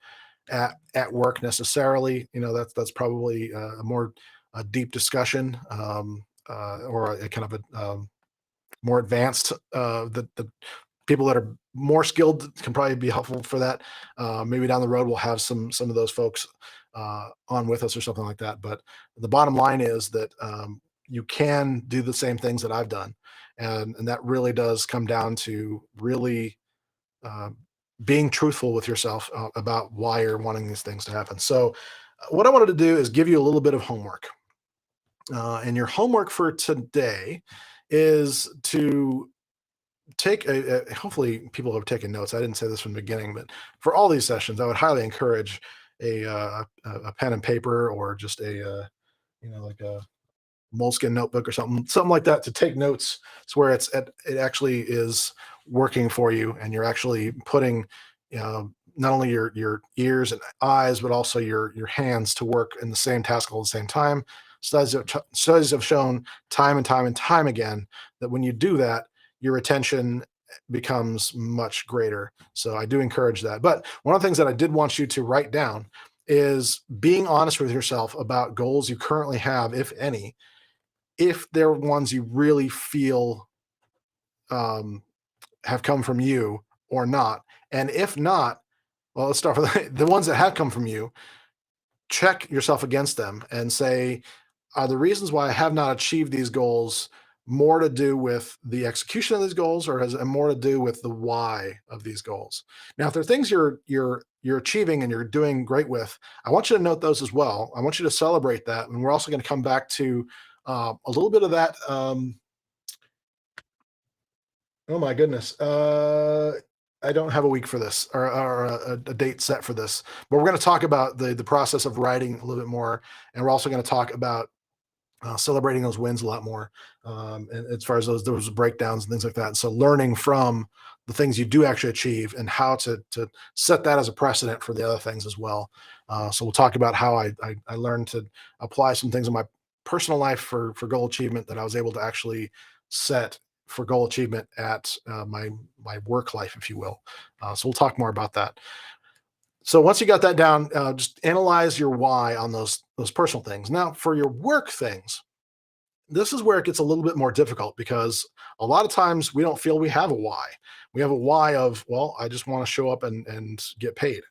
at work necessarily. That's probably a more a deep discussion, or a kind of a more advanced. The people that are more skilled can probably be helpful for that. Maybe down the road we'll have some of those folks on with us or something like that. But the bottom line is that you can do the same things that I've done, and that really does come down to really uh, being truthful with yourself about why you're wanting these things to happen. So, what I wanted to do is give you a little bit of homework. And your homework for today is to take hopefully people have taken notes. I didn't say this from the beginning, but for all these sessions, I would highly encourage a pen and paper, or just like a moleskin notebook or something like that, to take notes. It's where it actually is working for you, and you're actually putting not only your ears and eyes, but also your hands to work in the same task all at the same time. Studies have shown time and time and time again that when you do that, your attention becomes much greater. So I do encourage that. But one of the things that I did want you to write down is being honest with yourself about goals you currently have, if any, if they're ones you really feel um, have come from you or not. And if not, well, let's start with the ones that have come from you. Check yourself against them and say, are the reasons why I have not achieved these goals more to do with the execution of these goals, or has it more to do with the why of these goals? Now, if there are things you're achieving and you're doing great with, I want you to note those as well. I want you to celebrate that, and we're also going to come back to a little bit of that. Oh my goodness, I don't have a week for this or a date set for this, but we're going to talk about the process of writing a little bit more, and we're also going to talk about celebrating those wins a lot more, and as far as those breakdowns and things like that. And so learning from the things you do actually achieve and how to set that as a precedent for the other things as well. So we'll talk about how I learned to apply some things in my personal life for goal achievement that I was able to actually set for goal achievement at my work life, if you will. So we'll talk more about that. So once you got that down, just analyze your why on those personal things. Now, for your work things, this is where it gets a little bit more difficult because a lot of times we don't feel we have a why. We have a why of, well, I just want to show up and get paid.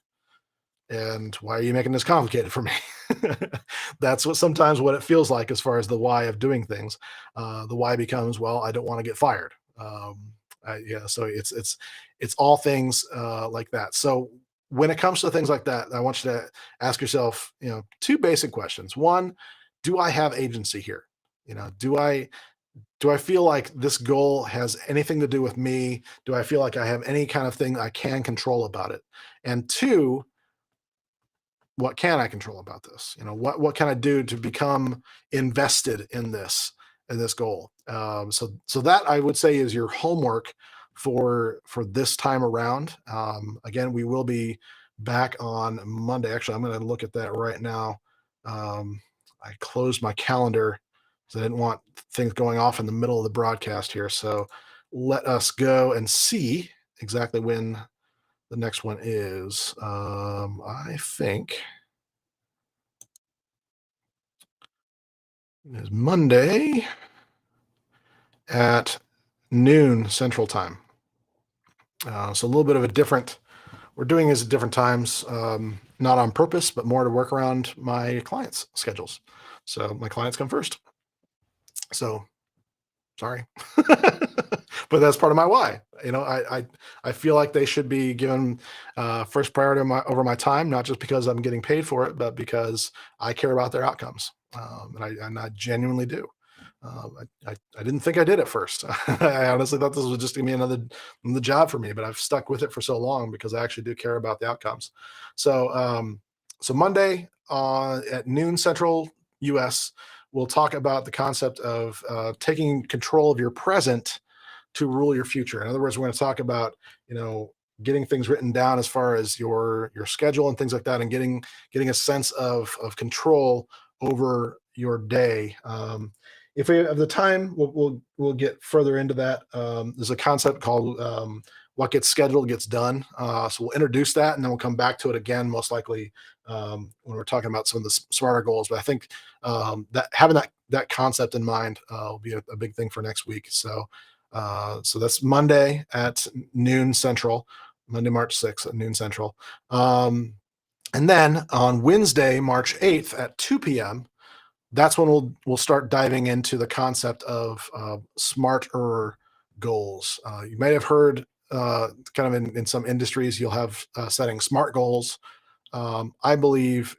And why are you making this complicated for me? That's what it feels like as far as the why of doing things. The why becomes, well, I don't want to get fired. Yeah, so it's all things like that. So when it comes to things like that, I want you to ask yourself, two basic questions. One, do I have agency here? Do I feel like this goal has anything to do with me? Do I feel like I have any kind of thing I can control about it? And two, what can I control about this? What can I do to become invested in this goal? So that I would say is your homework for this time around. Again, we will be back on Monday. Actually, I'm going to look at that right now. I closed my calendar because I didn't want things going off in the middle of the broadcast here. So let us go and see exactly when the next one is. I think it is Monday at noon Central Time. So a little bit of a different. We're doing this at different times, not on purpose, but more to work around my clients' schedules. So my clients come first. So sorry, but that's part of my why. I feel like they should be given first priority over my time, not just because I'm getting paid for it, but because I care about their outcomes, and I genuinely do. I didn't think I did at first. I honestly thought this was just gonna be another job for me, but I've stuck with it for so long because I actually do care about the outcomes. So Monday at noon Central U.S. we'll talk about the concept of taking control of your present to rule your future. In other words, we're going to talk about getting things written down as far as your schedule and things like that, and getting a sense of control over your day. If we have the time, we'll get further into that. There's a concept called what gets scheduled gets done. So we'll introduce that, and then we'll come back to it again, most likely when we're talking about some of the smarter goals. But I think that having that concept in mind will be a big thing for next week. So that's Monday at noon Central, Monday, March 6th at noon Central. And then on Wednesday, March 8th at 2 p.m., that's when we'll start diving into the concept of smarter goals. You may have heard kind of in some industries, you'll have setting SMART goals. I believe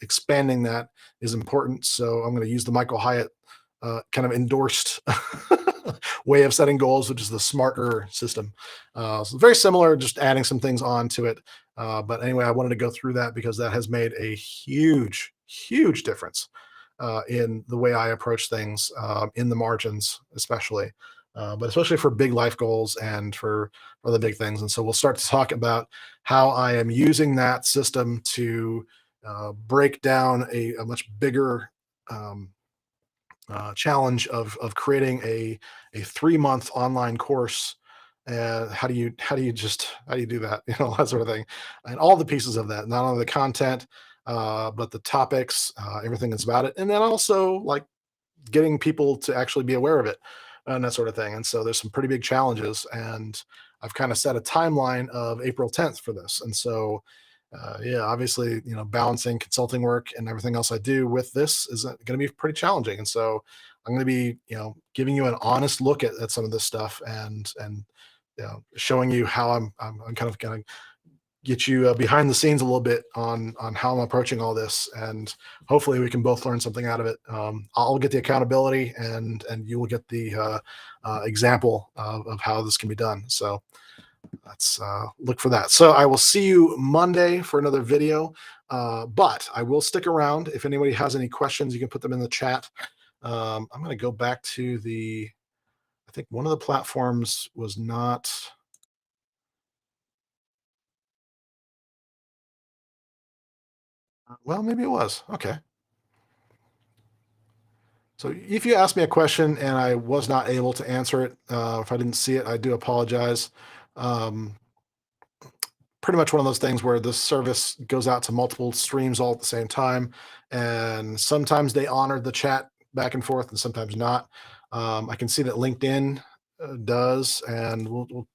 expanding that is important. So I'm going to use the Michael Hyatt kind of endorsed way of setting goals, which is the smarter system. So very similar, just adding some things on to it. But anyway, I wanted to go through that because that has made a huge, huge difference in the way I approach things in the margins, especially. But especially for big life goals and for the big things. And so we'll start to talk about how I am using that system to break down a much bigger challenge of creating a 3-month online course. How do you do that? That sort of thing, and all the pieces of that, not only the content, but the topics, everything that's about it, and then also like getting people to actually be aware of it and that sort of thing. And so there's some pretty big challenges, and I've kind of set a timeline of April 10th for this. And so, yeah, obviously, balancing consulting work and everything else I do with this is going to be pretty challenging. And so I'm going to be, giving you an honest look at some of this stuff and showing you how I'm kind of going to get you behind the scenes a little bit on how I'm approaching all this, and hopefully we can both learn something out of it. I'll get the accountability, and you will get the example of how this can be done. So Let's look for that. So I will see you Monday for another video. But I will stick around. If anybody has any questions, you can put them in the chat. I'm going to go back to I think one of the platforms was not. Well, maybe it was. Okay. So if you ask me a question and I was not able to answer it, if I didn't see it, I do apologize. Um, Pretty much one of those things where the service goes out to multiple streams all at the same time, and sometimes they honor the chat back and forth, and sometimes not. I can see that LinkedIn does, and we'll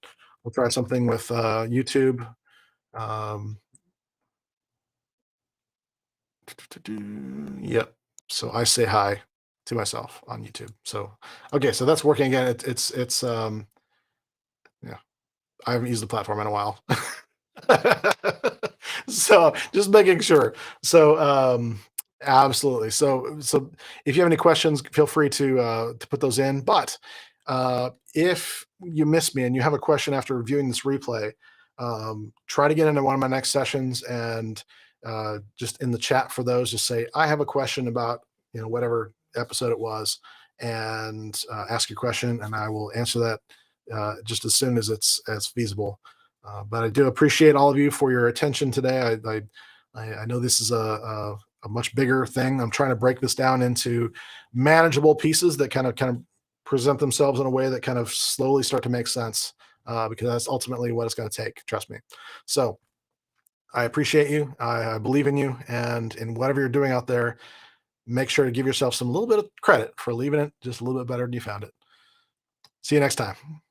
try something with YouTube. Um, yep. So I say hi to myself on YouTube. So okay, so that's working again. It's yeah. I haven't used the platform in a while. So just making sure. So absolutely. So if you have any questions, feel free to put those in. But if you miss me and you have a question after reviewing this replay, try to get into one of my next sessions and just in the chat for those, just say, I have a question about, whatever episode it was, and ask your question and I will answer that just as soon as it's feasible. But I do appreciate all of you for your attention today. I know this is a much bigger thing. I'm trying to break this down into manageable pieces that kind of present themselves in a way that kind of slowly start to make sense, because that's ultimately what it's going to take. Trust me. So I appreciate you. I believe in you, and in whatever you're doing out there, make sure to give yourself some little bit of credit for leaving it just a little bit better than you found it. See you next time.